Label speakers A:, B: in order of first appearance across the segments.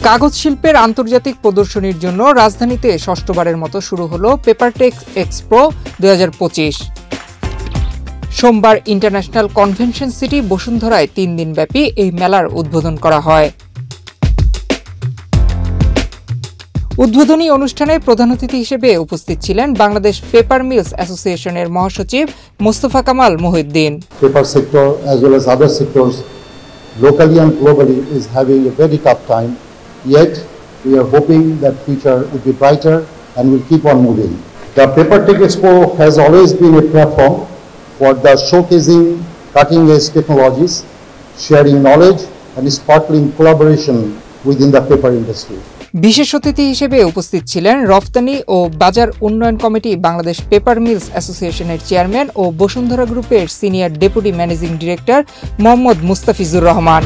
A: কাগজ শিল্পের আন্তর্জাতিক প্রদর্শনীর জন্য রাজধানীতে ষষ্ঠবারের মতো শুরু হলো পেপারটেক্স এক্সপো 2025। সোমবার ইন্টারন্যাশনাল কনভেনশন সিটি বসুন্ধরায় 3 দিনব্যাপী এই মেলার উদ্বোধন করা হয়। উদ্বোধনী অনুষ্ঠানে প্রধান অতিথি হিসেবে উপস্থিত ছিলেন বাংলাদেশ পেপার মিলস অ্যাসোসিয়েশনের মহাসচিব Mostafa Kamal Mohiuddin.
B: Paper sector as well as other sectors locally and globally is having a very tough time, yet we are hoping that future will be brighter and will keep on moving. The Papertech Expo has always been a platform for the showcasing cutting-edge technologies, sharing knowledge and sparkling collaboration within the paper industry.
A: বিশেষ অতিথি হিসেবে উপস্থিত ছিলেন রফতানি ও বাজার উন্নয়ন committee Bangladesh paper mills অ্যাসোসিয়েশনের chairman ও বসুন্ধরা গ্রুপের senior deputy managing director Mohammad Mustafizur Rahman.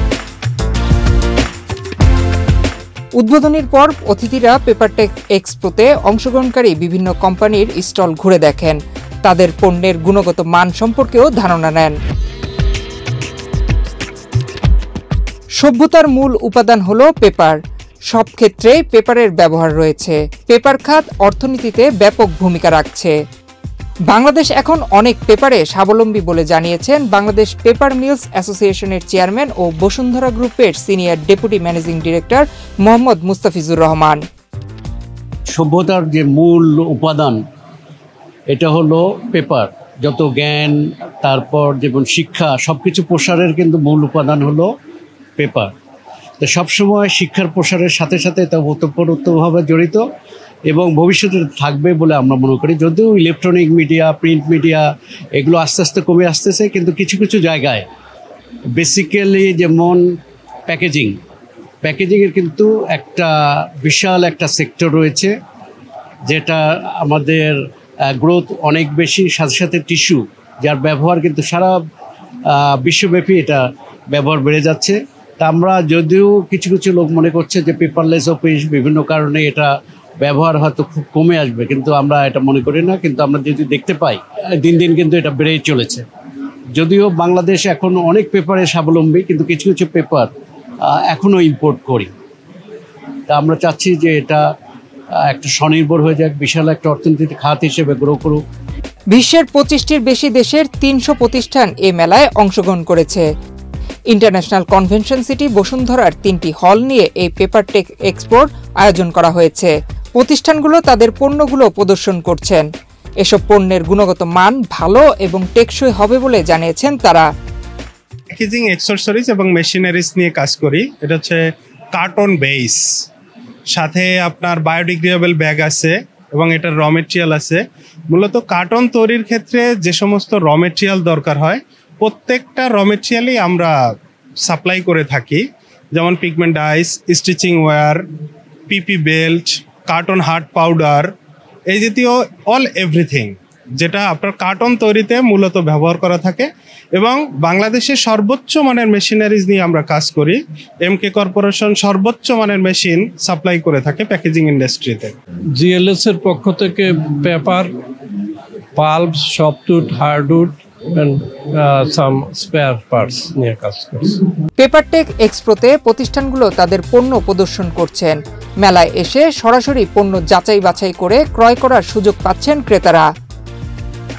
A: উদ্বোধনের পর অতিথিরা পেপারটেক এক্সপোতে অংশগ্রহণকারী বিভিন্ন কোম্পানির স্টল ঘুরে দেখেন, তাদের পণ্যের গুণগত মান সম্পর্কেও ধারণা নেন। সভ্যতার মূল উপাদান হলো পেপার। সব ক্ষেত্রেই পেপারের ব্যবহার রয়েছে। পেপার খাত অর্থনীতিতে ব্যাপক ভূমিকা রাখছে। বাংলাদেশ এখন অনেক পেপারে স্বাবলম্বী বলে জানিয়েছেন বাংলাদেশ পেপার মিলস অ্যাসোসিয়েশনের চেয়ারম্যান ও বসুন্ধরা গ্রুপের senior deputy managing director Mohammad Mustafizur Rahman.
C: সভ্যতার যে মূল উপাদান এটা হলো পেপার। যত জ্ঞান, তারপর যেমন শিক্ষা, সবকিছু প্রসারের কিন্তু মূল উপাদান হলো পেপার। তো সবসময় শিক্ষার প্রসারের সাথে সাথে এটা ওতপ্রোতভাবে জড়িত এবং ভবিষ্যতে থাকবে বলে আমরা মনে করি। যদিও ইলেকট্রনিক মিডিয়া, প্রিন্ট মিডিয়া এগুলো আস্তে আস্তে কমে আসতেছে, কিন্তু কিছু কিছু জায়গায় বেসিক্যালি যেমন প্যাকেজিংয়ের কিন্তু একটা বিশাল একটা সেক্টর রয়েছে, যেটা আমাদের গ্রোথ অনেক বেশি। সাথে সাথে টিস্যু, যার ব্যবহার কিন্তু সারা বিশ্বব্যাপী এটা ব্যবহার বেড়ে যাচ্ছে। তা আমরা যদিও কিছু কিছু লোক মনে করছে যে পেপারলেস অফিস বিভিন্ন কারণে এটা ব্যবহার হয়তো খুব কমে আসবে, কিন্তু আমরা এটা মনে করি না। কিন্তু আমরা যদি দেখতে পাই দিন দিন কিন্তু এটা বেড়েই চলেছে। যদিও বাংলাদেশ এখন অনেক পেপারে স্বাবলম্বী, কিন্তু কিছু কিছু পেপার এখনও ইম্পোর্ট করি। তা আমরা চাচ্ছি যে এটা একটা স্বনির্ভর হয়ে যাক, বিশাল একটা অর্থনৈতিক খাত হিসেবে গ্রো করুক।
A: বিশ্বের 25টির বেশি দেশের 300 প্রতিষ্ঠান এ মেলায় অংশগ্রহণ করেছে। ইন্টারন্যাশনাল কনভেনশন সিটি বসুন্ধরার 3টি হল নিয়ে এই পেপারটেক এক্সপোর আয়োজন করা হয়েছে। প্রতিষ্ঠানগুলো তাদের পণ্যগুলো প্রদর্শন করছেন। এসব পণ্যের গুণগত মান ভালো এবং টেকসই হবে বলে জানিয়েছেন তারা।
D: প্যাকেজিং অ্যাক্সেসরিজ এবং মেশিনারিজ নিয়ে কাজ করি। এটা হচ্ছে কার্টন বেস, সাথে আপনার বায়োডিগ্রেডেবল ব্যাগ আছে এবং এটার র মেটেরিয়াল আছে। মূলত কার্টন তৈরির ক্ষেত্রে যে সমস্ত র মেটেরিয়াল দরকার হয় প্রত্যেকটা র মেটেরিয়ালই আমরা সাপ্লাই করে থাকি, যেমন পিগমেন্ট ডাইস, স্টিচিং ওয়্যার, পিপি বেল্ট, কার্টন হার্ড পাউডার, এই জাতীয় অল এভরিথিং যেটা আপনার কার্টন তৈরিতে মূলত ব্যবহার করা থাকে। এবং বাংলাদেশের সর্বোচ্চ মানের মেশিনারিজ নিয়ে আমরা কাজ করি। এমকে কর্পোরেশন সর্বোচ্চ মানের মেশিন সাপ্লাই করে থাকে প্যাকেজিং ইন্ডাস্ট্রিতে।
E: জিএলএস এর পক্ষ থেকে paper, pulp, softwood, hardwood and some spare parts নিয়ে কাজ করছে।
A: পেপারটেক এক্সপোতে প্রতিষ্ঠানগুলো তাদের পণ্য প্রদর্শন করছেন। মেলায় এসে সরাসরি পণ্য যাচাই বাছাই করে ক্রয় করার সুযোগ পাচ্ছেন ক্রেতারা।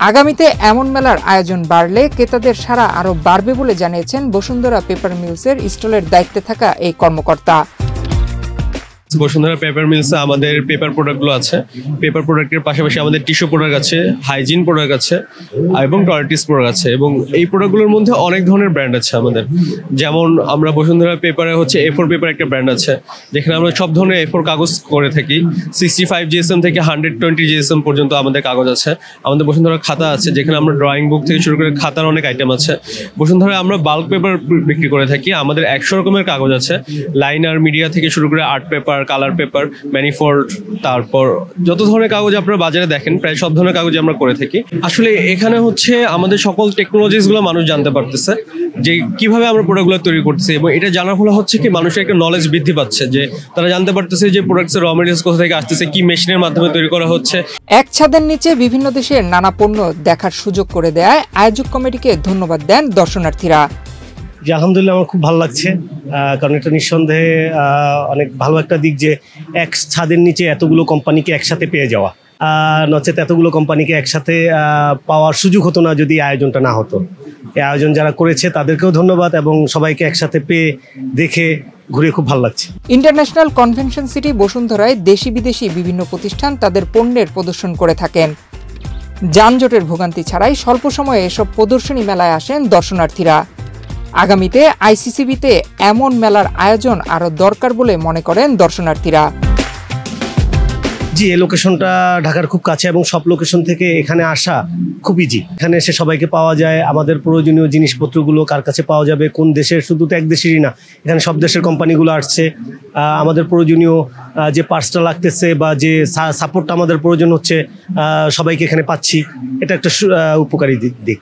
A: আগামীতে এমন মেলার আয়োজন বাড়লে ক্রেতাদের সাড়া আরও বাড়বে বলে জানিয়েছেন বসুন্ধরা পেপার মিলসের স্টলের দায়িত্বে থাকা এই কর্মকর্তা।
F: বসুন্ধরা পেপার মিলসে আমাদের পেপার প্রোডাক্টগুলো আছে। পেপার প্রোডাক্টের পাশাপাশি আমাদের টিস্যু প্রোডাক্ট আছে, হাইজিন প্রোডাক্ট আছে এবং টয়লেটিস প্রোডাক্ট আছে। এবং এই প্রোডাক্টগুলোর মধ্যে অনেক ধরনের ব্র্যান্ড আছে আমাদের। যেমন আমরা বসুন্ধরা পেপারে হচ্ছে A4 পেপার একটা ব্র্যান্ড আছে, যেখানে আমরা সব ধরনের A4 কাগজ করে থাকি। 65 GSM থেকে 120 GSM পর্যন্ত আমাদের কাগজ আছে। আমাদের বসুন্ধরা খাতা আছে, যেখানে আমরা ড্রয়িং বুক থেকে শুরু করে খাতার অনেক আইটেম আছে। বসুন্ধরা আমরা বাল্ক পেপার বিক্রি করে থাকি। আমাদের 100 রকমের কাগজ আছে, লাইনার, মিডিয়া থেকে শুরু করে art paper, colour paper, manifold, তারপর যত ধরনের কাগজ আপনারা বাজারে দেখেন প্রায় সব ধরনের কাগজ আমরা করে থাকি। আসলে এখানে হচ্ছে আমাদের সকল টেকনোলজিস গুলো মানুষ জানতে পারতেছে যে কিভাবে আমরা প্রোডাক্টগুলো তৈরি করতেছি, এবং এটা জানার ফলে হচ্ছে কি মানুষের একটা নলেজ বৃদ্ধি পাচ্ছে, যে তারা জানতে পারতেছে যে প্রোডাক্টসের র মেটেরিয়ালস কোথা থেকে আসতেছে, কি মেশিনের মাধ্যমে তৈরি করা হচ্ছে।
A: এক ছাদের নিচে বিভিন্ন দেশের নানা পণ্য দেখার সুযোগ করে দেয় আয়োজক কমিটিকে ধন্যবাদ দেন দর্শনার্থীরা।
G: যে আলহামদুলিল্লাহ আমার খুব ভালো লাগছে, কারণ এটা নিঃসন্দেহে অনেক ভালো একটা দিক যে এক ছাদের নিচে এতগুলো কোম্পানিকে একসাথে পেয়ে যাওয়া, নচেত এতগুলো কোম্পানিকে একসাথে পাওয়ার সুযোগ হতো না যদি আয়োজনটা না হতো। এই আয়োজন যারা করেছে তাদেরকেও ধন্যবাদ, এবং সবাইকে একসাথে পেয়ে দেখে ঘুরে খুব ভালো লাগছে।
A: ইন্টারন্যাশনাল কনভেনশন সিটি বসুন্ধরায় দেশি বিদেশি বিভিন্ন প্রতিষ্ঠান তাদের পণ্যের প্রদর্শন করে থাকেন। যানজটের ভোগান্তি ছাড়াই স্বল্প সময়ে এসব প্রদর্শনী মেলায় আসেন দর্শনার্থীরা। আগামীতে আইসিসিবিতে এমন মেলার আয়োজন আরও দরকার বলে মনে করেন দর্শনার্থীরা।
G: জি, এই লোকেশনটা ঢাকার খুব কাছে এবং সব লোকেশন থেকে এখানে আসা খুব ইজি। এখানে এসে সবাইকে পাওয়া যায়, আমাদের প্রয়োজনীয় জিনিসপত্রগুলো কার কাছে পাওয়া যাবে, কোন দেশের, শুধু তো এক দেশেরই না, এখানে সব দেশের কোম্পানিগুলো আসছে। আমাদের প্রয়োজনীয় যে পার্টসটা লাগতেছে বা যে সাপোর্টটা আমাদের প্রয়োজন হচ্ছে সবাইকে এখানে পাচ্ছি, এটা একটা উপকারী দিক।